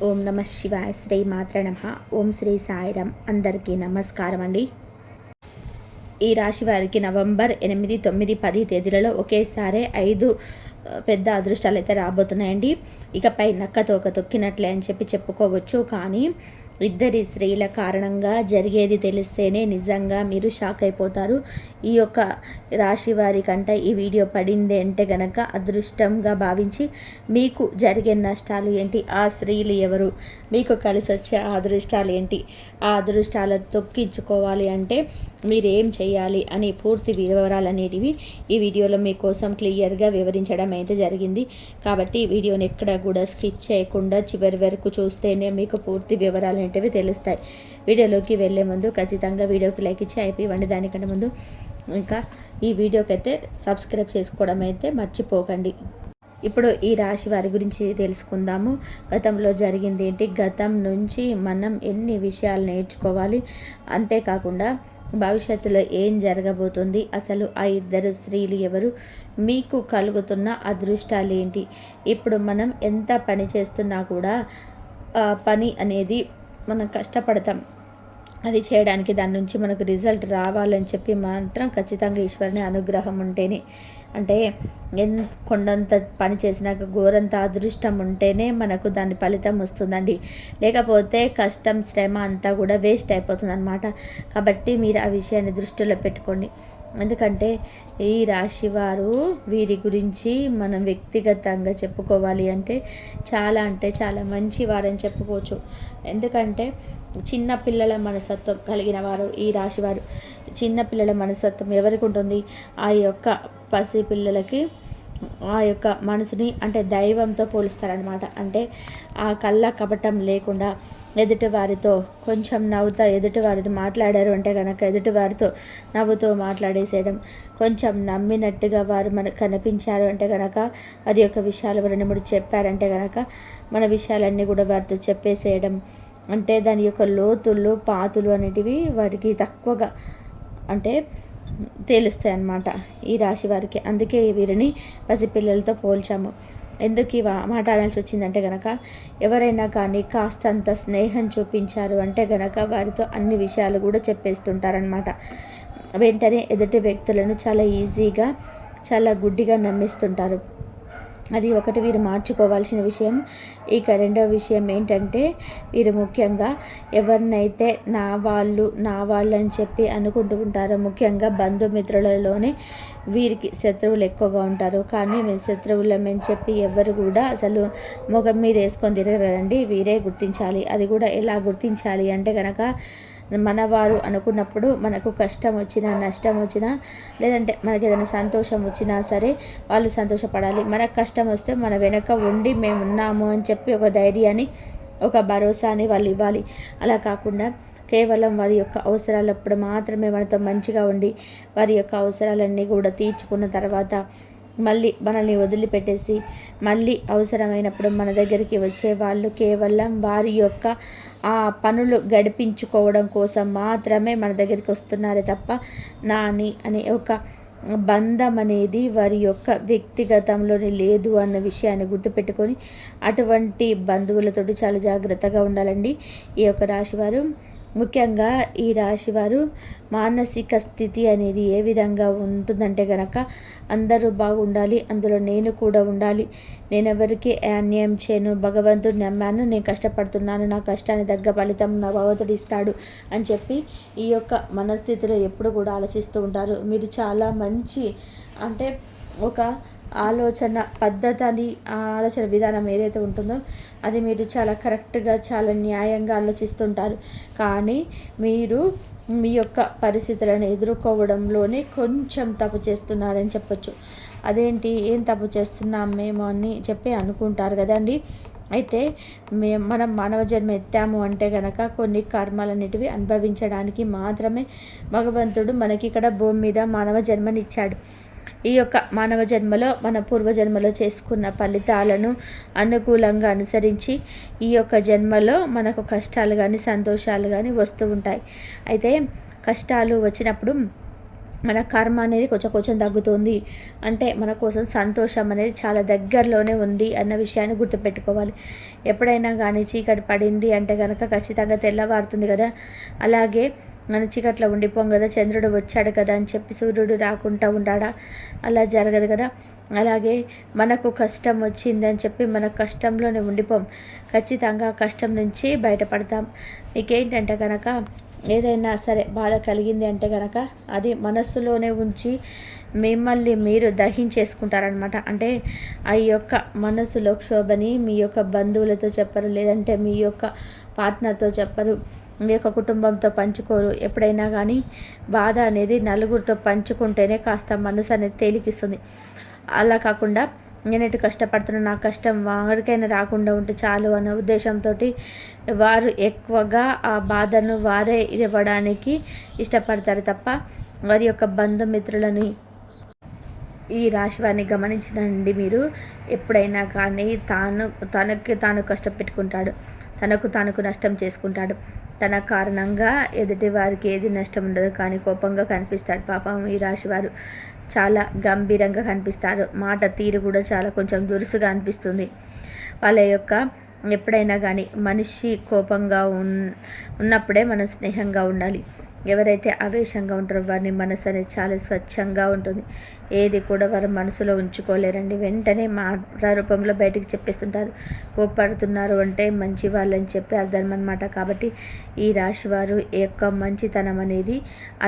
ఓం నమ శివాయ. శ్రీ మాత్ర నమః. ఓం శ్రీ సాయిరామ్. అందరికీ నమస్కారం అండి. ఈ రాశి వారికి నవంబర్ 8, 9, 10 తేదీలలో ఒకేసారి 5 పెద్ద అదృష్టాలు అయితే రాబోతున్నాయండి. ఇకపై నక్క తోక తొక్కినట్లే అని చెప్పుకోవచ్చు. కానీ ఇద్దరి స్త్రీల కారణంగా జరిగేది తెలిస్తేనే నిజంగా మీరు షాక్ అయిపోతారు. ఈ యొక్క రాశి వారి కంట ఈ వీడియో పడింది అంటే గనక అదృష్టంగా భావించి మీకు జరిగే నష్టాలు ఏంటి, ఆ స్త్రీలు ఎవరు, మీకు కలిసి వచ్చే ఆ అదృష్టాలు ఏంటి, ఆ అదృష్టాలు తొక్కించుకోవాలి అంటే మీరు ఏం చేయాలి అని పూర్తి వివరాలు అనేటివి ఈ వీడియోలో మీకోసం క్లియర్గా వివరించడం అయితే జరిగింది. కాబట్టి ఈ వీడియోని ఎక్కడ కూడా స్కిప్ చేయకుండా చివరి వరకు చూస్తేనే మీకు పూర్తి వివరాలు అనేటివి తెలుస్తాయి. వీడియోలోకి వెళ్ళే ముందు ఖచ్చితంగా వీడియోకి లైక్ ఇచ్చి అయిపోయింది. దానికంటే ముందు ఇంకా ఈ వీడియోకి అయితే సబ్స్క్రైబ్ చేసుకోవడం అయితే మర్చిపోకండి. ఇప్పుడు ఈ రాశి వారి గురించి తెలుసుకుందాము. గతంలో జరిగింది ఏంటి, గతం నుంచి మనం ఎన్ని విషయాలు నేర్చుకోవాలి, అంతేకాకుండా భవిష్యత్తులో ఏం జరగబోతుంది, అసలు ఆ ఇద్దరు స్త్రీలు ఎవరు, మీకు కలుగుతున్న అదృష్టాలు ఏంటి. ఇప్పుడు మనం ఎంత పని చేస్తున్నా కూడా పని అనేది మనం కష్టపడతాం, అది చేయడానికి దాని నుంచి మనకు రిజల్ట్ రావాలని చెప్పి మాత్రం ఖచ్చితంగా ఈశ్వరుని అనుగ్రహం ఉంటేనే, అంటే కొండంత పని చేసినాక ఘోరంత అదృష్టం ఉంటేనే మనకు దాని ఫలితం వస్తుందండి. లేకపోతే కష్టం శ్రమ అంతా కూడా వేస్ట్ అయిపోతుంది అన్నమాట. కాబట్టి మీరు ఆ విషయాన్ని దృష్టిలో పెట్టుకోండి. ఎందుకంటే ఈ రాశి వారు వీరి గురించి మనం వ్యక్తిగతంగా చెప్పుకోవాలి అంటే చాలా మంచి వారని చెప్పుకోవచ్చు. ఎందుకంటే చిన్న పిల్లల మనస్తత్వం కలిగిన వారు ఈ రాశివారు. చిన్న పిల్లల మనస్తత్వం ఎవరికి ఉంటుంది, ఆ యొక్క పసి పిల్లలకి ఆ యొక్క మనసుని అంటే దైవంతో పోలుస్తారనమాట. అంటే ఆ కళ్ళ కపటం లేకుండా ఎదుటివారితో కొంచెం నవ్వుతా ఎదుటివారితో మాట్లాడారు అంటే కనుక ఎదుటివారితో నవ్వుతూ మాట్లాడేసేయడం, కొంచెం నమ్మినట్టుగా వారు మనకు కనిపించారు అంటే కనుక వారి యొక్క విషయాలు 2-3 చెప్పారంటే కనుక మన విషయాలన్నీ కూడా వారితో చెప్పేసేయడం. అంటే దాని యొక్క లోతులు పాతులు అనేటివి వారికి తక్కువగా అంటే తెలుస్తాయి అన్నమాట ఈ రాశి వారికి. అందుకే వీరిని పసిపిల్లలతో పోల్చాము. ఎందుకు ఈ మాట అనాల్సి వచ్చిందంటే కనుక ఎవరైనా కానీ కాస్తంత స్నేహం చూపించారు అంటే కనుక వారితో అన్ని విషయాలు కూడా చెప్పేస్తుంటారనమాట. వెంటనే ఎదుటి వ్యక్తులను చాలా ఈజీగా చాలా గుడ్డిగా నమ్మిస్తుంటారు. అది ఒకటి వీరు మార్చుకోవాల్సిన విషయం. ఇక రెండవ విషయం ఏంటంటే వీరు ముఖ్యంగా ఎవరినైతే నా వాళ్ళు అని చెప్పి అనుకుంటూ ఉంటారో, ముఖ్యంగా బంధుమిత్రులలోనే వీరికి శత్రువులు ఎక్కువగా ఉంటారు. కానీ మేము శత్రువులమని చెప్పి ఎవరు కూడా అసలు ముఖం మీద వేసుకొని తిరగరు కదండి. వీరే గుర్తించాలి. అది కూడా ఎలా గుర్తించాలి అంటే కనుక మనవారు అనుకున్నప్పుడు మనకు కష్టం వచ్చినా నష్టం వచ్చినా లేదంటే మనకి ఏదైనా సంతోషం వచ్చినా సరే వాళ్ళు సంతోషపడాలి. మనకు కష్టం వస్తే మన వెనక ఉండి మేము ఉన్నాము అని చెప్పి ఒక ధైర్యాన్ని ఒక భరోసాని వాళ్ళు ఇవ్వాలి. అలా కాకుండా కేవలం వారి యొక్క అవసరాలప్పుడు మాత్రమే మనతో మంచిగా ఉండి వారి యొక్క అవసరాలన్నీ కూడా తీర్చుకున్న తర్వాత మళ్ళీ మనల్ని వదిలిపెట్టేసి మళ్ళీ అవసరమైనప్పుడు మన దగ్గరికి వచ్చే వాళ్ళు కేవలం వారి యొక్క ఆ పనులు గడిపించుకోవడం కోసం మాత్రమే మన దగ్గరికి వస్తున్నారే తప్ప నాని అనే ఒక బంధం అనేది వారి యొక్క వ్యక్తిగతంలోనే లేదు అన్న విషయాన్ని గుర్తుపెట్టుకొని అటువంటి బంధువులతోటి చాలా జాగ్రత్తగా ఉండాలండి ఈ యొక్క రాశివారు. ముఖ్యంగా ఈ రాశివారు మానసిక స్థితి అనేది ఏ విధంగా ఉంటుందంటే కనుక అందరూ బాగుండాలి, అందులో నేను కూడా ఉండాలి, నేను ఎవరికి అన్యాయం చేయను, భగవంతుడు నమ్మాను, నేను కష్టపడుతున్నాను, నా కష్టాన్ని తగ్గ ఫలితం నా భగవంతుడు ఇస్తాడు అని చెప్పి ఈ యొక్క మనస్థితిలో ఎప్పుడు కూడా ఆలోచిస్తూ ఉంటారు. మీరు చాలా మంచి అంటే ఒక ఆలోచన పద్ధతి ఆలోచన విధానం ఏదైతే ఉంటుందో అది మీరు చాలా కరెక్ట్గా చాలా న్యాయంగా ఆలోచిస్తుంటారు. కానీ మీరు మీ యొక్క పరిస్థితులను ఎదుర్కోవడంలోనే కొంచెం తప్పు చేస్తున్నారని చెప్పొచ్చు. అదేంటి, ఏం తప్పు చేస్తున్నాం మేము అని చెప్పి అనుకుంటారు కదండి. అయితే మనం మానవ జన్మ ఎత్తాము అంటే కనుక కొన్ని కర్మలన్నిటివి అనుభవించడానికి మాత్రమే భగవంతుడు మనకి ఇక్కడ భూమి మీద మానవ జన్మనిచ్చాడు. ఈ యొక్క మానవ జన్మలో మన పూర్వజన్మలో చేసుకున్న ఫలితాలను అనుకూలంగా అనుసరించి ఈ యొక్క జన్మలో మనకు కష్టాలు కానీ సంతోషాలు కానీ వస్తూ ఉంటాయి. అయితే కష్టాలు వచ్చినప్పుడు మన కర్మ అనేది కొంచెం కొంచెం తగ్గుతుంది, అంటే మన కోసం సంతోషం అనేది చాలా దగ్గరలోనే ఉంది అన్న విషయాన్ని గుర్తుపెట్టుకోవాలి. ఎప్పుడైనా కానీ చీకటి పడింది అంటే కనుక ఖచ్చితంగా తెల్లవారుతుంది కదా. అలాగే మన చీకట్లో ఉండిపోం కదా, చంద్రుడు వచ్చాడు కదా అని చెప్పి సూర్యుడు రాకుండా ఉంటాడా? అలా జరగదు కదా. అలాగే మనకు కష్టం వచ్చిందని చెప్పి మన కష్టంలోనే ఉండిపోం, ఖచ్చితంగా కష్టం నుంచి బయటపడతాం. మీకేంటంటే కనుక ఏదైనా సరే బాధ కలిగింది అంటే కనుక అది మనస్సులోనే ఉంచి మిమ్మల్ని మీరు దహించేసుకుంటారనమాట. అంటే ఆ యొక్క మనసులో క్షోభని మీ యొక్క బంధువులతో చెప్పరు, లేదంటే మీ యొక్క పార్ట్నర్తో చెప్పరు, మీ యొక్క కుటుంబంతో పంచుకోరు. ఎప్పుడైనా కానీ బాధ అనేది నలుగురితో పంచుకుంటేనే కాస్త మనసు అనేది తేలికిస్తుంది. అలా కాకుండా నేనైతే కష్టపడుతున్నా, నా కష్టం వారికైనా రాకుండా ఉంటే చాలు అనే ఉద్దేశంతో వారు ఎక్కువగా ఆ బాధను వారే ఇవ్వడానికి ఇష్టపడతారు తప్ప వారి యొక్క బంధుమిత్రులని. ఈ రాశి వారిని గమనించండి మీరు. ఎప్పుడైనా కానీ తనకు కష్టపెట్టుకుంటాడు, తనకు నష్టం చేసుకుంటాడు. తన కారణంగా ఎదుటి వారికి ఏది నష్టం ఉండదు, కానీ కోపంగా కనిపిస్తాడు. పాపం ఈ రాశి వారు చాలా గంభీరంగా కనిపిస్తారు. మాట తీరు కూడా చాలా కొంచెం దురుసుగా అనిపిస్తుంది. వాళ్ళ యొక్క ఎప్పుడైనా కానీ మనిషి కోపంగా ఉన్నప్పుడే మనం స్నేహంగా ఉండాలి. ఎవరైతే ఆవేశంగా ఉంటారో వారిని మనసు అనేది చాలా స్వచ్ఛంగా ఉంటుంది. ఏది కూడా వారు మనసులో ఉంచుకోలేరండి, వెంటనే మాట రూపంలో బయటికి చెప్పేస్తుంటారు. కోప్పడుతున్నారు అంటే మంచి వాళ్ళని చెప్పి అర్థం అనమాట. కాబట్టి ఈ రాశి వారు యొక్క మంచితనం అనేది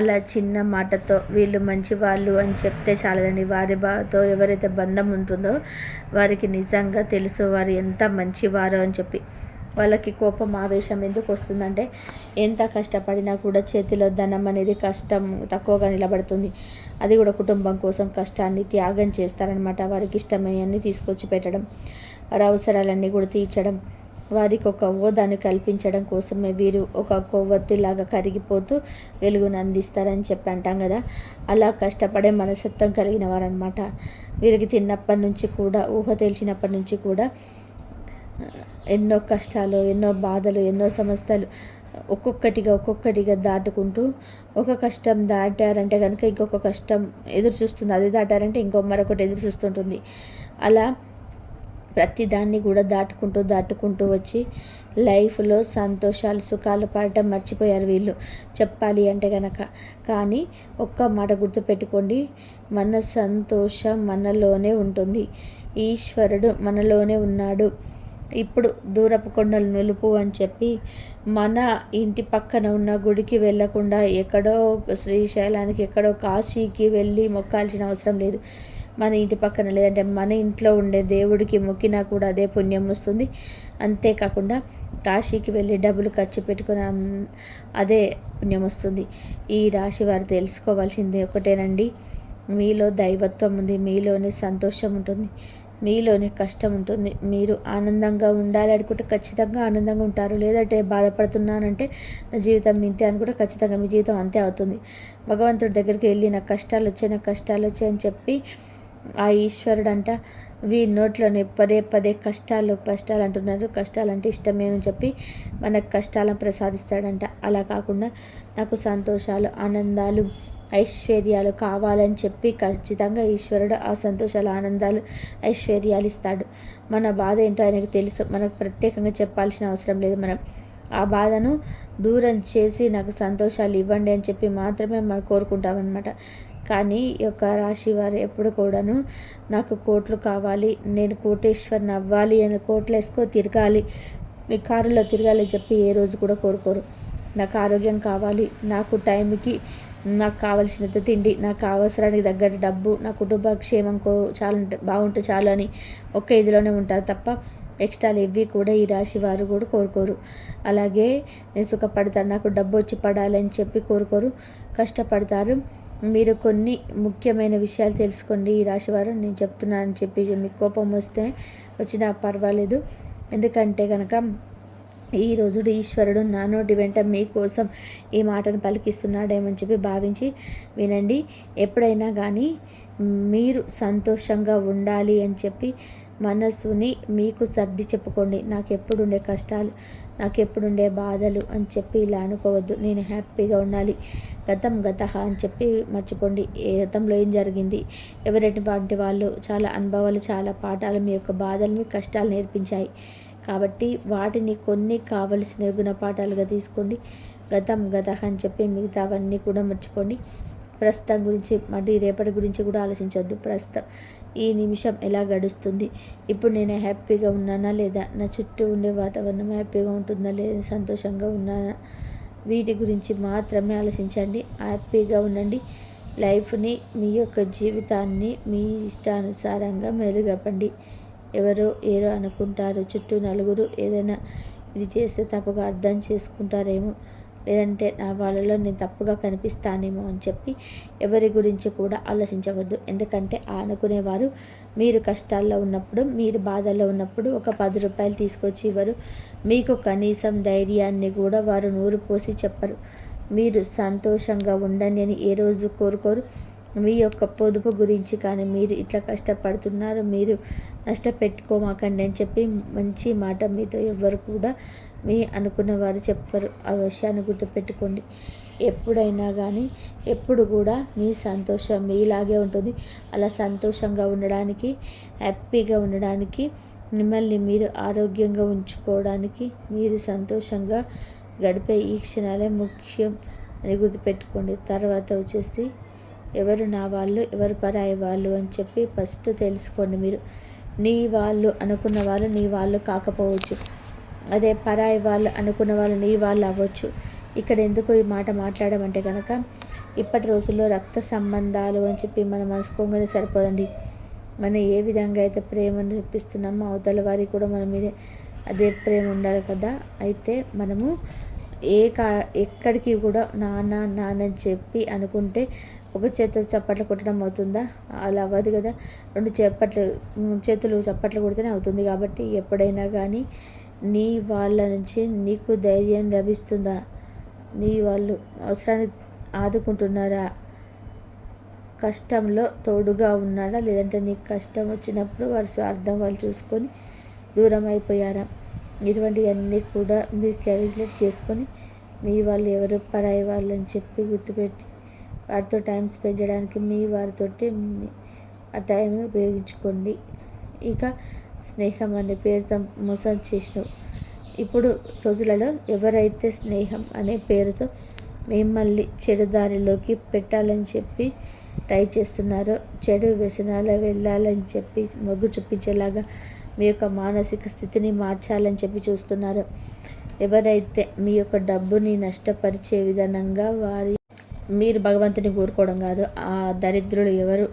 అలా చిన్న మాటతో వీళ్ళు మంచి వాళ్ళు అని చెప్తే చాలదండి. వారితో ఎవరైతే బంధం ఉంటుందో వారికి నిజంగా తెలుసు వారు ఎంత మంచివారో అని చెప్పి. వాళ్ళకి కోపం ఆవేశం ఎందుకు వస్తుందంటే ఎంత కష్టపడినా కూడా చేతిలో ధనం అనేది కష్టం తక్కువగా నిలబడుతుంది. అది కూడా కుటుంబం కోసం కష్టాన్ని త్యాగం చేస్తారనమాట. వారికి ఇష్టమైనవన్నీ తీసుకొచ్చి పెట్టడం, వారి అవసరాలన్నీ కూడా తీర్చడం, వారికి ఒక హోదాను కల్పించడం కోసమే వీరు ఒక కొవ్వొత్తిలాగా కరిగిపోతూ వెలుగును అందిస్తారని చెప్పి అంటాం కదా. అలా కష్టపడే మనస్తత్వం కలిగిన వారనమాట. వీరికి తిన్నప్పటి నుంచి కూడా, ఊహ తెలిసినప్పటి నుంచి కూడా ఎన్నో కష్టాలు, ఎన్నో బాధలు, ఎన్నో సమస్యలు ఒక్కొక్కటిగా దాటుకుంటూ ఒక కష్టం దాటారంటే కనుక ఇంకొక కష్టం ఎదురు చూస్తుంది, అది దాటారంటే మరొకటి ఎదురు చూస్తుంటుంది. అలా ప్రతిదాన్ని కూడా దాటుకుంటూ వచ్చి లైఫ్లో సంతోషాలు సుఖాలు పడటం మర్చిపోయారు వీళ్ళు చెప్పాలి అంటే కనుక. కానీ ఒక్క మాట గుర్తుపెట్టుకోండి, మన సంతోషం మనలోనే ఉంటుంది, ఈశ్వరుడు మనలోనే ఉన్నాడు. ఇప్పుడు దూరపు కొండలు నులుపు అని చెప్పి మన ఇంటి పక్కన ఉన్న గుడికి వెళ్ళకుండా ఎక్కడో శ్రీశైలానికి, ఎక్కడో కాశీకి వెళ్ళి మొక్కాల్సిన అవసరం లేదు. మన ఇంటి పక్కన లేదంటే మన ఇంట్లో ఉండే దేవుడికి మొక్కినా కూడా అదే పుణ్యం వస్తుంది. అంతేకాకుండా కాశీకి వెళ్ళి డబ్బులు ఖర్చు పెట్టుకుని అదే పుణ్యం వస్తుంది. ఈ రాశి వారు తెలుసుకోవాల్సింది ఒకటేనండి, మీలో దైవత్వం ఉంది, మీలోనే సంతోషం ఉంటుంది, మీలోనే కష్టం ఉంటుంది. మీరు ఆనందంగా ఉండాలి అనుకుంటే ఖచ్చితంగా ఆనందంగా ఉంటారు. లేదంటే బాధపడుతున్నానంటే నా జీవితం ఇంతే అనుకుంటే ఖచ్చితంగా మీ జీవితం అంతే అవుతుంది. భగవంతుడి దగ్గరికి వెళ్ళి నాకు కష్టాలు వచ్చాయి అని చెప్పి ఆ ఈశ్వరుడు అంట వీరి నోట్లోనే పదే కష్టాలు అంటున్నారు. కష్టాలంటే ఇష్టమే అని చెప్పి మనకు కష్టాలను ప్రసాదిస్తాడంట. అలా కాకుండా నాకు సంతోషాలు, ఆనందాలు, ఐశ్వర్యాలు కావాలని చెప్పి ఖచ్చితంగా ఈశ్వరుడు ఆ సంతోషాలు, ఆనందాలు, ఐశ్వర్యాలు ఇస్తాడు. మన బాధ ఏంటో ఆయనకు తెలుసు, మనకు ప్రత్యేకంగా చెప్పాల్సిన అవసరం లేదు. మనం ఆ బాధను దూరం చేసి నాకు సంతోషాలు ఇవ్వండి అని చెప్పి మాత్రమే మనం కోరుకుంటామన్నమాట. కానీ ఈ యొక్క రాశి వారు ఎప్పుడు కూడాను నాకు కోట్లు కావాలి, నేను కోటేశ్వరిని అవ్వాలి అని కోట్లు వేసుకో తిరగాలి, నీ కారులో తిరగాలి చెప్పి ఏ రోజు కూడా కోరుకోరు. నాకు ఆరోగ్యం కావాలి, నాకు టైంకి నాకు కావలసినంత తిండి, నాకు అవసరానికి తగ్గట్టు డబ్బు, నా కుటుంబ క్షేమం చాలు బాగుంటే చాలు అని ఒక్క ఇదిలోనే ఉంటారు తప్ప ఎక్స్ట్రాలు ఇవి కూడా ఈ రాశి వారు కూడా కోరుకోరు. అలాగే నేను సుఖపడతాను, నాకు డబ్బు వచ్చి పడాలి అని చెప్పి కోరుకోరు, కష్టపడతారు. మీరు కొన్ని ముఖ్యమైన విషయాలు తెలుసుకోండి ఈ రాశివారు. నేను చెప్తున్నానని చెప్పి మీకు కోపం వస్తే వచ్చినా పర్వాలేదు, ఎందుకంటే కనుక ఈరోజు ఈశ్వరుడు నా నోటి వెంట మీకోసం ఈ మాటను పలికిస్తున్నాడేమని చెప్పి భావించి వినండి. ఎప్పుడైనా కానీ మీరు సంతోషంగా ఉండాలి అని చెప్పి మనసుని మీకు సర్ది చెప్పుకోండి. నాకెప్పుడుండే కష్టాలు, నాకెప్పుడుండే బాధలు అని చెప్పి ఇలా అనుకోవద్దు. నేను హ్యాపీగా ఉండాలి. గతం గతః అని చెప్పి మర్చిపోండి. గతంలో ఏం జరిగింది, ఎవరెటువంటి వాళ్ళు, చాలా అనుభవాలు, చాలా పాఠాలు మీ యొక్క బాధలు, మీ కష్టాలు నేర్పించాయి. కాబట్టి వాటిని కొన్ని కావలసిన గుణపాఠాలుగా తీసుకోండి. గతం గతః అని చెప్పి మిగతావన్నీ కూడా మర్చిపోండి. ప్రస్తుతం గురించి మళ్ళీ రేపటి గురించి కూడా ఆలోచించవద్దు. ప్రస్తుతం ఈ నిమిషం ఎలా గడుస్తుంది, ఇప్పుడు నేను హ్యాపీగా ఉన్నానా లేదా, నా చుట్టూ ఉండే వాతావరణం హ్యాపీగా ఉంటుందా లేదా, సంతోషంగా ఉన్నానా, వీటి గురించి మాత్రమే ఆలోచించండి. హ్యాపీగా ఉండండి. లైఫ్ని, మీ యొక్క జీవితాన్ని మీ ఇష్టానుసారంగా మెరుగపండి. ఎవరో ఏదో అనుకుంటారు, చుట్టూ నలుగురు ఏదైనా ఇది చేస్తే తప్పుగా అర్థం చేసుకుంటారేమో, లేదంటే నా వాళ్ళలో నేను తప్పుగా కనిపిస్తానేమో అని చెప్పి ఎవరి గురించి కూడా ఆలోచించవద్దు. ఎందుకంటే అనుకునేవారు మీరు కష్టాల్లో ఉన్నప్పుడు, మీరు బాధల్లో ఉన్నప్పుడు ఒక 10 రూపాయలు తీసుకొచ్చి ఇవ్వరు. మీకు కనీసం ధైర్యాన్ని కూడా వారు నూరు పోసి చెప్పరు. మీరు సంతోషంగా ఉండండి అని ఏ రోజు కోరుకోరు. మీ యొక్క పొదుపు గురించి కానీ, మీరు ఇట్లా కష్టపడుతున్నారు, మీరు నష్టపెట్టుకోమాకండి అని చెప్పి మంచి మాట మీతో ఎవ్వరు కూడా మీ అనుకున్న వారు చెప్పరు. ఆ విషయాన్ని గుర్తుపెట్టుకోండి. ఎప్పుడైనా కానీ ఎప్పుడు కూడా మీ సంతోషం మీలాగే ఉంటుంది. అలా సంతోషంగా ఉండడానికి, హ్యాపీగా ఉండడానికి, మిమ్మల్ని మీరు ఆరోగ్యంగా ఉంచుకోవడానికి, మీరు సంతోషంగా గడిపే ఈ క్షణాలే ముఖ్యం అని గుర్తుపెట్టుకోండి. తర్వాత వచ్చేసి ఎవరు నా వాళ్ళు, ఎవరు పరాయి వాళ్ళు అని చెప్పి ఫస్ట్ తెలుసుకోండి. మీరు నీ వాళ్ళు అనుకున్న వాళ్ళు నీ వాళ్ళు కాకపోవచ్చు. అదే పరాయి వాళ్ళు అనుకున్న వాళ్ళు నీ వాళ్ళు అవ్వచ్చు. ఇక్కడ ఎందుకు ఈ మాట మాట్లాడమంటే కనుక, ఇప్పటి రోజుల్లో రక్త సంబంధాలు అని చెప్పి మనం మనసుకోగానే సరిపోదండి. మనం ఏ విధంగా అయితే ప్రేమను చూపిస్తున్నామో అవతల వారికి కూడా మన మీద అదే ప్రేమ ఉండాలి కదా. అయితే మనము ఎక్కడికి కూడా నాన్న అని చెప్పి అనుకుంటే ఒక చేతితో చప్పట్లు కొట్టడం అవుతుందా? అలా అవ్వదు కదా. 2 చేతులు చప్పట్లు కొడితేనే అవుతుంది. కాబట్టి ఎప్పుడైనా కానీ నీ వాళ్ళ నుంచి నీకు ధైర్యం లభిస్తుందా? నీ వాళ్ళు అవసరాన్ని ఆదుకుంటున్నారా? కష్టంలో తోడుగా ఉన్నాడా? లేదంటే నీకు కష్టం వచ్చినప్పుడు వారి స్వార్థం వాళ్ళు చూసుకొని దూరం అయిపోయారా? ఇటువంటివన్నీ కూడా మీరు క్యాలిక్యులేట్ చేసుకొని మీ వాళ్ళు ఎవరు పరాయి వాళ్ళు అని చెప్పి గుర్తుపెట్టి వారితో టైం స్పెండ్ చేయడానికి మీ వారితోటి ఆ టైంని ఉపయోగించుకోండి. ఇక స్నేహం అనే పేరుతో మోసం చేసినావు. ఇప్పుడు రోజులలో ఎవరైతే స్నేహం అనే పేరుతో మిమ్మల్ని చెడు దారిలోకి పెట్టాలని చెప్పి ట్రై చేస్తున్నారో, చెడు వ్యసనాలు వెళ్ళాలని చెప్పి మొగ్గు చూపించేలాగా మీ యొక్క మానసిక స్థితిని మార్చాలని చెప్పి చూస్తున్నారు, ఎవరైతే మీ యొక్క డబ్బుని నష్టపరిచే విధానంగా మీరు భగవంతుని కోరుకోవడం కాదు. ఆ దరిద్రులు ఎవరు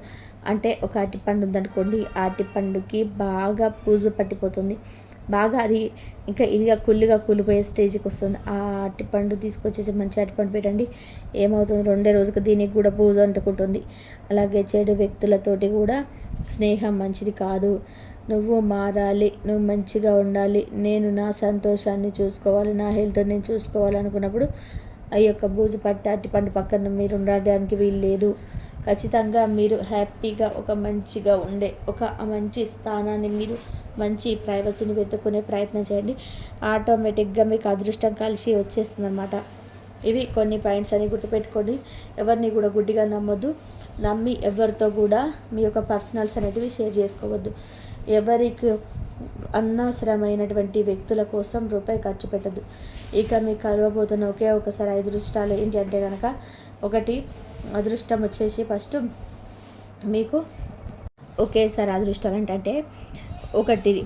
అంటే, ఒక అరటిపండు ఉందనుకోండి, ఆ అరటిపండుకి బాగా పూజ పట్టిపోతుంది, బాగా అది ఇంకా ఇదిగా కూలిపోయే స్టేజ్కి వస్తుంది. ఆ అరటిపండు తీసుకొచ్చేసి మంచి అరటిపండు పెట్టండి, ఏమవుతుంది, 2 రోజులకు దీనికి కూడా పూజ అంటుకుంటుంది. అలాగే చెడు వ్యక్తులతోటి కూడా స్నేహం మంచిది కాదు. నువ్వు మారాలి, నువ్వు మంచిగా ఉండాలి, నేను నా సంతోషాన్ని చూసుకోవాలి, నా హెల్త్ నేను చూసుకోవాలనుకున్నప్పుడు ఆ యొక్క బూజు పట్టి అరటిపండు పక్కన మీరు ఉండడానికి వీలు లేదు. ఖచ్చితంగా మీరు హ్యాపీగా ఒక మంచిగా ఉండే ఒక మంచి స్థానాన్ని, మీరు మంచి ప్రైవసీని వెతుక్కునే ప్రయత్నం చేయండి. ఆటోమేటిక్గా మీకు అదృష్టం కలిసి వచ్చేస్తుంది అన్నమాట. ఇవి కొన్ని పాయింట్స్ అని గుర్తుపెట్టుకోండి. ఎవరిని కూడా గుడ్డిగా నమ్మొద్దు. నమ్మి ఎవరితో కూడా మీ యొక్క పర్సనల్స్ అనేటివి షేర్ చేసుకోవద్దు. ఎవరికి అనవసరమైనటువంటి వ్యక్తుల కోసం రూపాయి ఖర్చు పెట్టద్దు. ఇక మీకు కలవబోతున్న ఒకే ఒకసారి అదృష్టాలు ఏంటి అంటే కనుక, ఒకటి అదృష్టం వచ్చేసి ఫస్ట్ మీకు ఒకేసారి అదృష్టం ఏంటంటే,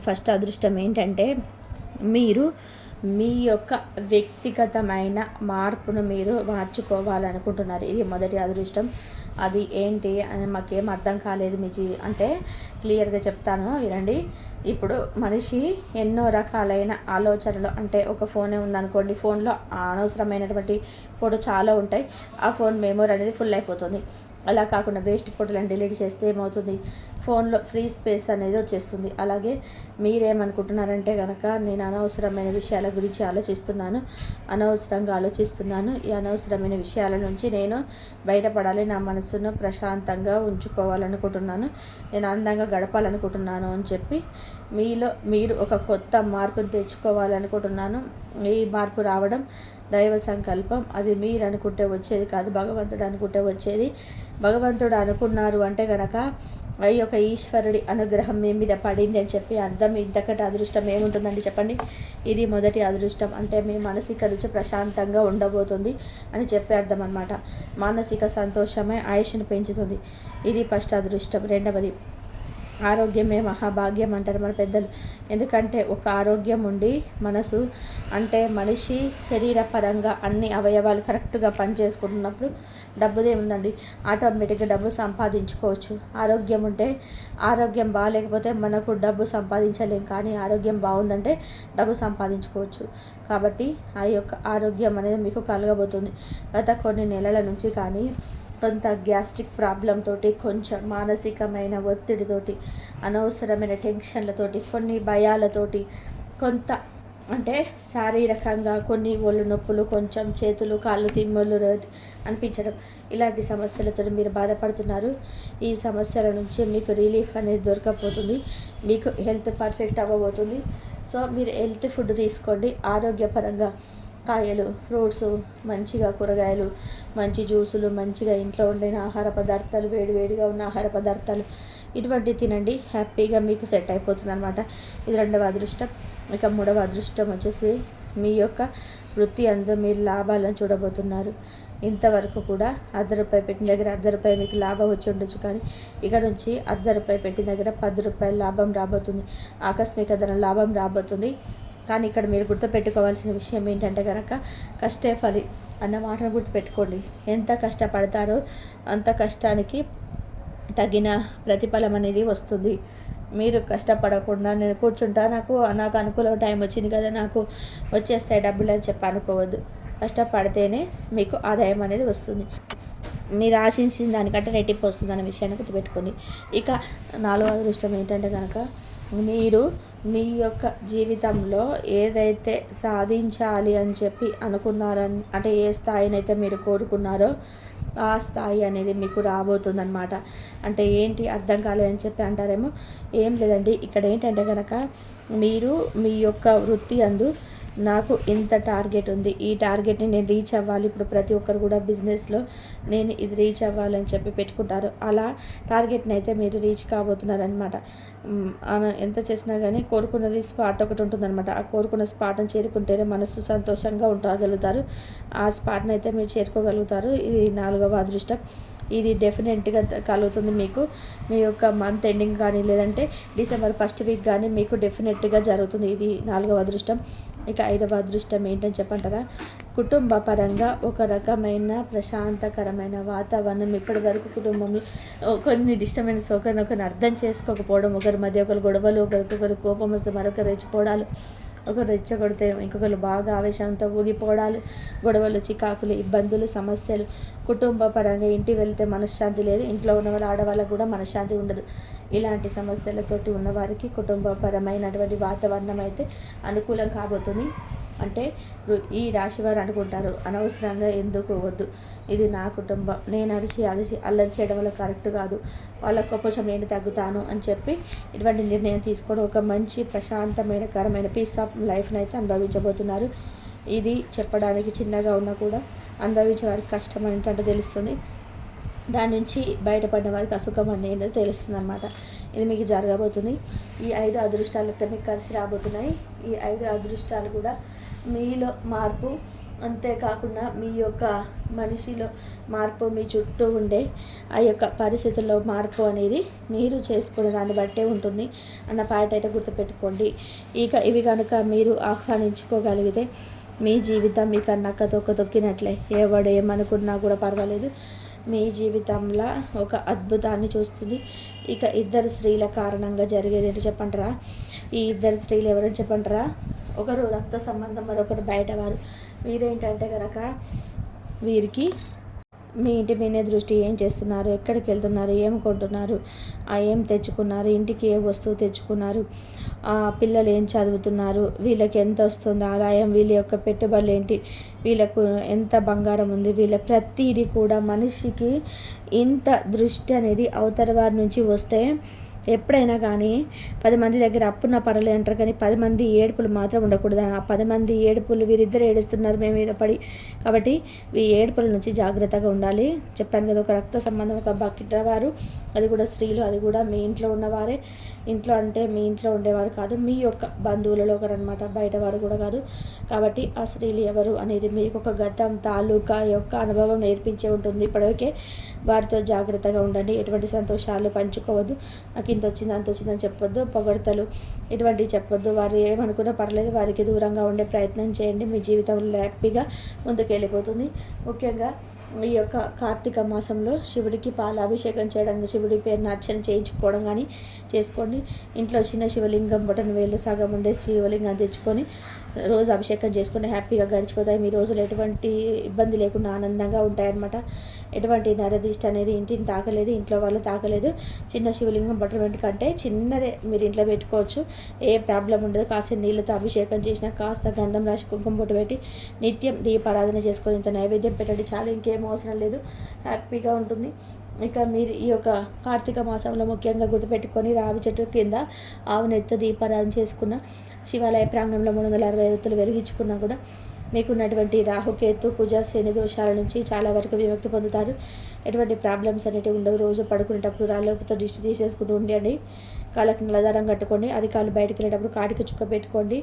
ఫస్ట్ అదృష్టం ఏంటంటే, మీరు మీ యొక్క వ్యక్తిగతమైన మార్పును మీరు మార్చుకోవాలనుకుంటున్నారు. ఇది మొదటి అదృష్టం. అది ఏంటి అని మాకేం అర్థం కాలేదు అంటే క్లియర్గా చెప్తాను వినండి. ఇప్పుడు మనిషి ఎన్నో రకాలైన ఆలోచనలు, అంటే ఒక ఫోనే ఉందనుకోండి, ఫోన్లో అనవసరమైనటువంటి ఫోటో చాలా ఉంటాయి. ఆ ఫోన్ మెమొరీ అనేది ఫుల్ అయిపోతుంది. అలా కాకుండా వేస్ట్ ఫోటోలను డిలీట్ చేస్తే ఏమవుతుంది, ఫోన్లో ఫ్రీ స్పేస్ అనేది వచ్చేస్తుంది. అలాగే మీరేమనుకుంటున్నారంటే కనుక నేను అనవసరమైన విషయాల గురించి అనవసరంగా ఆలోచిస్తున్నాను. ఈ అనవసరమైన విషయాల నుంచి నేను బయటపడాలి, నా మనసును ప్రశాంతంగా ఉంచుకోవాలనుకుంటున్నాను, నేను అందంగా గడపాలనుకుంటున్నాను అని చెప్పి మీరు ఒక కొత్త మార్పును తెచ్చుకోవాలనుకుంటున్నాను. ఈ మార్పు రావడం దైవ సంకల్పం. అది మీరు అనుకుంటే వచ్చేది కాదు, భగవంతుడు అనుకుంటే వచ్చేది. భగవంతుడు అనుకున్నారు అంటే కనుక ఈ యొక్క ఈశ్వరుడి అనుగ్రహం మీ మీద పడింది అని చెప్పి అర్థం. ఇంతకటి అదృష్టం ఏముంటుందండి చెప్పండి. ఇది మొదటి అదృష్టం. అంటే మీ మానసిక రుచి ప్రశాంతంగా ఉండబోతుంది అని చెప్పే అర్థం అన్నమాట. మానసిక సంతోషమే ఆయుష్ను పెంచుతుంది. ఇది ఫస్ట్ అదృష్టం. రెండవది ఆరోగ్యమే మహాభాగ్యం అంటారు మన పెద్దలు. ఎందుకంటే ఒక ఆరోగ్యం ఉండి మనసు అంటే మనిషి శరీరపరంగా అన్ని అవయవాలు కరెక్ట్గా పనిచేసుకుంటున్నప్పుడు డబ్బుదేముందండి, ఆటోమేటిక్గా డబ్బు సంపాదించుకోవచ్చు. ఆరోగ్యం ఉంటే, ఆరోగ్యం బాగాలేకపోతే మనకు డబ్బు సంపాదించలేం, కానీ ఆరోగ్యం బాగుందంటే డబ్బు సంపాదించుకోవచ్చు. కాబట్టి ఆ యొక్క ఆరోగ్యం అనేది మీకు కలగబోతుంది. గత కొన్ని నెలల నుంచి కానీ కొంత గ్యాస్ట్రిక్ ప్రాబ్లం తోటి, కొంచెం మానసికమైన ఒత్తిడితోటి, అనవసరమైన టెన్షన్లతోటి, కొన్ని భయాలతోటి, కొంత అంటే శారీరకంగా కొన్ని ఒళ్ళు నొప్పులు, కొంచెం చేతులు కాళ్ళు తిమ్ముళ్ళు అనిపించడం, ఇలాంటి సమస్యలతో మీరు బాధపడుతున్నారు. ఈ సమస్యల నుంచి మీకు రిలీఫ్ అనేది దొరకకపోతుంది. మీకు హెల్త్ పర్ఫెక్ట్ అవ్వబోతుంది. సో మీరు హెల్త్ ఫుడ్ తీసుకోండి. ఆరోగ్యపరంగా కాయలు, ఫ్రూట్స్, మంచిగా కూరగాయలు, మంచి జ్యూసులు, మంచిగా ఇంట్లో ఉండిన ఆహార పదార్థాలు, వేడివేడిగా ఉన్న ఆహార పదార్థాలు ఇటువంటి తినండి. హ్యాపీగా మీకు సెట్ అయిపోతుంది అనమాట. ఇది రెండవ అదృష్టం. ఇక మూడవ అదృష్టం వచ్చేసి మీ యొక్క వృత్తి అందు మీరు లాభాలను చూడబోతున్నారు. ఇంతవరకు కూడా ₹1 పెట్టిన దగ్గర ₹1 మీకు లాభం వచ్చి ఉండొచ్చు, కానీ ఇక నుంచి ₹1 పెట్టిన దగ్గర ₹10 లాభం రాబోతుంది. ఆకస్మిక ధన లాభం రాబోతుంది. కానీ ఇక్కడ మీరు గుర్తుపెట్టుకోవాల్సిన విషయం ఏంటంటే కనుక కష్టే ఫలి అన్న మాటను గుర్తుపెట్టుకోండి. ఎంత కష్టపడతారో అంత కష్టానికి తగిన ప్రతిఫలం అనేది వస్తుంది. మీరు కష్టపడకుండా నేను కూర్చుంటా, నాకు అనుకూల టైం వచ్చింది కదా, నాకు వచ్చేస్తాయి డబ్బులు అని చెప్పి అనుకోవద్దు. కష్టపడితేనే మీకు ఆదాయం అనేది వస్తుంది. మీరు ఆశించిన దానికంటే రెట్టింపు వస్తుంది అనే విషయాన్ని గుర్తుపెట్టుకోండి. ఇక 4వ అదృష్టం ఏంటంటే కనుక మీరు మీ యొక్క జీవితంలో ఏదైతే సాధించాలి అని చెప్పి అనుకున్నారని, అంటే ఏ స్థాయినైతే మీరు కోరుకున్నారో ఆ స్థాయి అనేది మీకు రాబోతుందన్నమాట. అంటే ఏంటి అర్థం కాలేదని చెప్పి అంటారేమో. ఏం లేదండి, ఇక్కడ ఏంటంటే కనుక మీరు మీ యొక్క వృత్తి అందు నాకు ఇంత టార్గెట్ ఉంది, ఈ టార్గెట్ని నేను రీచ్ అవ్వాలి. ఇప్పుడు ప్రతి ఒక్కరు కూడా బిజినెస్లో నేను ఇది రీచ్ అవ్వాలని చెప్పి పెట్టుకుంటారు. అలా టార్గెట్ని అయితే మీరు రీచ్ కాబోతున్నారనమాట. ఎంత చేసినా కానీ కోరుకున్నది స్పాట్ ఒకటి ఉంటుందన్నమాట. ఆ కోరుకున్న స్పాట్ని చేరుకుంటేనే మనసు సంతోషంగా ఉండగలుగుతారు. ఆ స్పాట్ని అయితే మీరు చేరుకోగలుగుతారు. ఇది 4వ అదృష్టం. ఇది డెఫినెట్గా కలుగుతుంది మీకు. మీ యొక్క మంత్ ఎండింగ్ కానీ లేదంటే డిసెంబర్ 1st వీక్ కానీ మీకు డెఫినెట్గా జరుగుతుంది. ఇది 4వ అదృష్టం. ఇక 5వ అదృష్టం ఏంటని చెప్పంటారా? కుటుంబ పరంగా ఒక రకమైన ప్రశాంతకరమైన వాతావరణం. ఇప్పటి వరకు కుటుంబంలో కొన్ని డిస్టర్బెన్స్, ఒకరినొకరిని అర్థం చేసుకోకపోవడం, ఒకరి మధ్య ఒకరు గొడవలు, ఒకరికొకరు కోపం వస్తే మరొకరు రెచ్చిపోవడాలు, ఒకరు రెచ్చగొడితే ఇంకొకరు బాగా ఆవేశంతో ఊగిపోవడాలు, గొడవలు, చికాకులు, ఇబ్బందులు, సమస్యలు. కుటుంబ పరంగా ఇంటికి వెళ్తే మనశ్శాంతి లేదు, ఇంట్లో ఉన్న వాళ్ళ ఆడవాళ్ళకు కూడా మనశ్శాంతి ఉండదు. ఇలాంటి సమస్యలతోటి ఉన్నవారికి కుటుంబపరమైనటువంటి వాతావరణం అయితే అనుకూలం కాబోతుంది. అంటే ఈ రాశి వారు అనుకుంటారు, అనవసరంగా ఎందుకు వద్దు, ఇది నా కుటుంబం, నేను అల్లరి చేయడం వల్ల కరెక్ట్ కాదు, వాళ్ళ కోసం నేను తగ్గుతాను అని చెప్పి ఇటువంటి నిర్ణయం తీసుకోవడం ఒక మంచి ప్రశాంతమైన పీస్ ఆఫ్ లైఫ్ని అయితే అనుభవించబోతున్నారు. ఇది చెప్పడానికి చిన్నగా ఉన్నా కూడా అనుభవించే వారికి కష్టం ఏంటంటే తెలుస్తుంది. దాని నుంచి బయటపడిన వారికి అసుఖం అనేది తెలుస్తుంది అన్నమాట. ఇది మీకు జరగబోతుంది. ఈ 5 అదృష్టాలతో మీకు కలిసి రాబోతున్నాయి. ఈ 5 అదృష్టాలు కూడా మీలో మార్పు, అంతేకాకుండా మీ యొక్క మనిషిలో మార్పు, మీ చుట్టూ ఉండే ఆ యొక్క పరిస్థితుల్లో మార్పు అనేది మీరు చేసుకునే దాన్ని బట్టే ఉంటుంది అన్న పాయింట్ అయితే గుర్తుపెట్టుకోండి. ఇవి కనుక మీరు ఆహ్వానించుకోగలిగితే మీ జీవితం మీకు అన్నక్క తొక్కినట్లే. ఎవడు ఏమనుకున్నా కూడా పర్వాలేదు, మీ జీవితంలో ఒక అద్భుతాన్ని చూస్తుంది. ఇక 2 స్త్రీల కారణంగా జరిగేది ఏంటో చెప్పంటారా? ఈ 2 స్త్రీలు ఎవరని చెప్పంటారా? ఒకరు రక్త సంబంధం, మరొకరు బయటవారు. వీరేంటంటే కనుక వీరికి మీ ఇంటి మీదే దృష్టి. ఏం చేస్తున్నారు, ఎక్కడికి వెళ్తున్నారు, ఏం కొంటున్నారు, ఏం తెచ్చుకున్నారు, ఇంటికి ఏ వస్తువు తెచ్చుకున్నారు, పిల్లలు ఏం చదువుతున్నారు, వీళ్ళకి ఎంత వస్తుంది ఆదాయం, వీళ్ళ యొక్క పెట్టుబడులు ఏంటి, వీళ్ళకు ఎంత బంగారం ఉంది, వీళ్ళ ప్రతిదీ కూడా మనిషికి ఇంత దృష్టి అనేది అవతల వారి నుంచి వస్తే ఎప్పుడైనా కానీ 10 మంది దగ్గర అప్పున్నా పర్వాలేదు అంటారు, కానీ 10 మంది ఏడుపులు మాత్రం ఉండకూడదు. ఆ 10 మంది ఏడుపులు వీరిద్దరు ఏడుస్తున్నారు మేము మీద పడి, కాబట్టి ఈ ఏడుపుల నుంచి జాగ్రత్తగా ఉండాలి. చెప్పాను కదా, ఒక రక్త సంబంధం, ఒక బకెట్ వారు, అది కూడా స్త్రీలు, అది కూడా మీ ఇంట్లో ఉన్నవారే. ఇంట్లో అంటే మీ ఇంట్లో ఉండేవారు కాదు, మీ యొక్క బంధువులలో ఒకరు అనమాట, బయట వారు కూడా కాదు. కాబట్టి ఆ స్త్రీలు ఎవరు అనేది మీకు ఒక గతం తాలూకా యొక్క అనుభవం నేర్పించే ఉంటుంది. ఇప్పటికే వారితో జాగ్రత్తగా ఉండండి. ఎటువంటి సంతోషాలు పంచుకోవద్దు. నాకు ఇంత వచ్చింది అంత వచ్చిందని చెప్పొద్దు. పొగడతలు ఇటువంటివి చెప్పొద్దు. వారు ఏమనుకున్నా పర్లేదు, వారికి దూరంగా ఉండే ప్రయత్నం చేయండి. మీ జీవితంలో హ్యాపీగా ముందుకు వెళ్ళిపోతుంది. ముఖ్యంగా ఈ యొక్క కార్తీక మాసంలో శివుడికి పాలాభిషేకం చేయడం, శివుడి పేరుని అర్చన చేయించుకోవడం కానీ చేసుకోండి. ఇంట్లో చిన్న శివలింగం బొటన వేలు సగం ఉండే శివలింగం తెచ్చుకొని రోజు అభిషేకం చేసుకొని హ్యాపీగా గడిచిపోతాయి. మీ రోజులు ఎటువంటి ఇబ్బంది లేకుండా ఆనందంగా ఉంటాయన్నమాట. ఎటువంటి నరదిష్టి అనేది ఇంటిని తాకలేదు, ఇంట్లో వాళ్ళు తాకలేదు. చిన్న శివలింగం బొటన వెంట కంటే చిన్నదే మీరు ఇంట్లో పెట్టుకోవచ్చు, ఏ ప్రాబ్లం ఉండదు. కాస్త నీళ్ళతో అభిషేకం చేసిన, కాస్త గంధం రాసి కుంకుమ బొట్టు పెట్టి నిత్యం దీపారాధన చేసుకొని ఇంత నైవేద్యం పెట్టండి చాలు, ఇంకేం అవసరం లేదు, హ్యాపీగా ఉంటుంది. ఇక మీరు ఈ యొక్క కార్తీక మాసంలో ముఖ్యంగా గుర్తుపెట్టుకొని రావి చెట్టు కింద ఆవు నెత్తో దీపారాధన చేసుకున్న, శివాలయ ప్రాంగణంలో 360 ఒత్తులు వెలిగించుకున్నా కూడా మీకున్నటువంటి రాహుకేతు కుజ శని దోషాల నుంచి చాలా వరకు విముక్తి పొందుతారు. ఎటువంటి ప్రాబ్లమ్స్ అనేవి ఉండవు. రోజు పడుకునేటప్పుడు రాళ్ళతో దిష్టి తీసేసుకుంటూ ఉండండి. కాళ్ళకి నల్లదారం కట్టుకోండి. అరికాలు బయటకు వెళ్ళేటప్పుడు కాటికి చుక్క పెట్టుకోండి.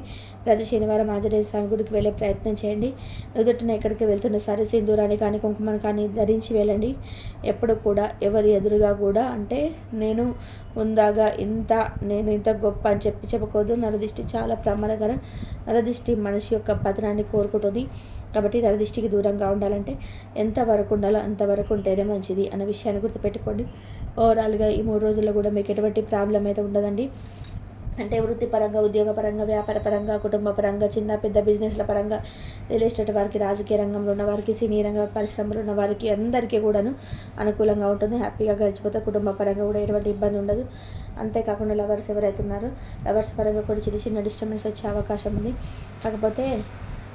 ప్రతి శనివారం ఆంజనేయ స్వామి గుడికి వెళ్ళే ప్రయత్నం చేయండి. నుదుటిన ఎక్కడికి వెళ్తున్న సరే సింధూరాన్ని కానీ కుంకుమని కానీ ధరించి వెళ్ళండి. ఎప్పుడు కూడా ఎవరి ఎదురుగా కూడా అంటే నేను ఉందాగా నేను ఇంత గొప్ప అని చెప్పుకోవద్దు. నరదిష్టి చాలా ప్రమాదకరం. నరదిష్టి మనిషి యొక్క పతనాన్ని కోరుకుంటుంది. కాబట్టి నరదిష్టికి దూరంగా ఉండాలంటే ఎంతవరకు ఉండాలో అంతవరకు ఉంటేనే మంచిది అన్న విషయాన్ని గుర్తుపెట్టుకోండి. ఓవరాల్గా ఈ 3 రోజుల్లో కూడా మీకు ఎటువంటి ప్రాబ్లం అయితే ఉండదండి. అంటే వృత్తిపరంగా, ఉద్యోగపరంగా, వ్యాపార పరంగా, కుటుంబ పరంగా, చిన్న పెద్ద బిజినెస్ల పరంగా, రియల్ ఎస్టేట్ వారికి, రాజకీయ రంగంలో ఉన్న వారికి, సినీ రంగ పరిశ్రమలో ఉన్న వారికి అందరికీ కూడాను అనుకూలంగా ఉంటుంది. హ్యాపీగా గడిచిపోతే కుటుంబ పరంగా కూడా ఎటువంటి ఇబ్బంది ఉండదు. అంతేకాకుండా లవర్స్ ఎవరైతే ఉన్నారో లవర్స్ పరంగా కూడా చిన్న చిన్న డిస్టర్బెన్స్ వచ్చే అవకాశం ఉంది. కాకపోతే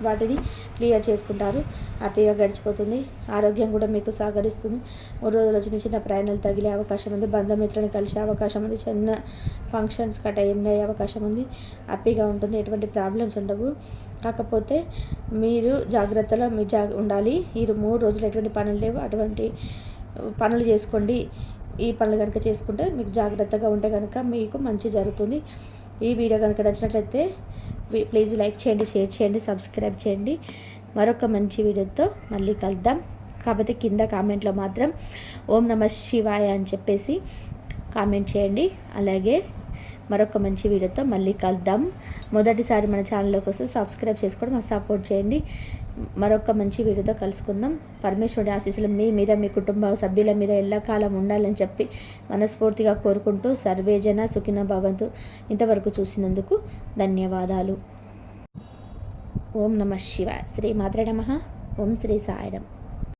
వాటిని క్లియర్ చేసుకుంటారు. హ్యాపీగా గడిచిపోతుంది. ఆరోగ్యం కూడా మీకు సహకరిస్తుంది. 3 రోజులు చిన్న చిన్న ప్రయాణాలు తగిలే అవకాశం ఉంది. బంధుమిత్రులను కలిసే అవకాశం ఉంది. చిన్న ఫంక్షన్స్ కట్ట అయ్యే అవకాశం ఉంది. హ్యాపీగా ఉంటుంది. ఎటువంటి ప్రాబ్లమ్స్ ఉండవు. కాకపోతే మీరు జాగ్రత్తలో ఉండాలి. ఈ 3 రోజులు ఎటువంటి పనులు లేవు. అటువంటి పనులు చేసుకోండి. ఈ పనులు కనుక చేసుకుంటే మీకు జాగ్రత్తగా ఉంటే కనుక మీకు మంచి జరుగుతుంది. ఈ వీడియో కనుక నచ్చినట్లయితే ప్లీజ్ లైక్ చేయండి, షేర్ చేయండి, సబ్స్క్రైబ్ చేయండి. మరొక మంచి వీడియోతో మళ్ళీ కలుద్దాం. కాకపోతే కింద కామెంట్లో మాత్రం ఓం నమః శివాయ అని చెప్పేసి కామెంట్ చేయండి. అలాగే మరొక మంచి వీడియోతో మళ్ళీ కలుద్దాం. మొదటిసారి మన ఛానల్లోకి వస్తే సబ్స్క్రైబ్ చేసుకోవడం మాకు సపోర్ట్ చేయండి. మరొక మంచి వీడియోతో కలుసుకుందాం. పరమేశ్వరుడి ఆశీస్సులు మీ మీద, మీ కుటుంబ సభ్యుల మీద ఎల్లకాలం ఉండాలని చెప్పి మనస్ఫూర్తిగా కోరుకుంటూ సర్వేజన సుఖినో భవంతు. ఇంతవరకు చూసినందుకు ధన్యవాదాలు. ఓం నమః శివాయ. శ్రీ మాత్రే నమః. ఓం శ్రీ సాయిరాం.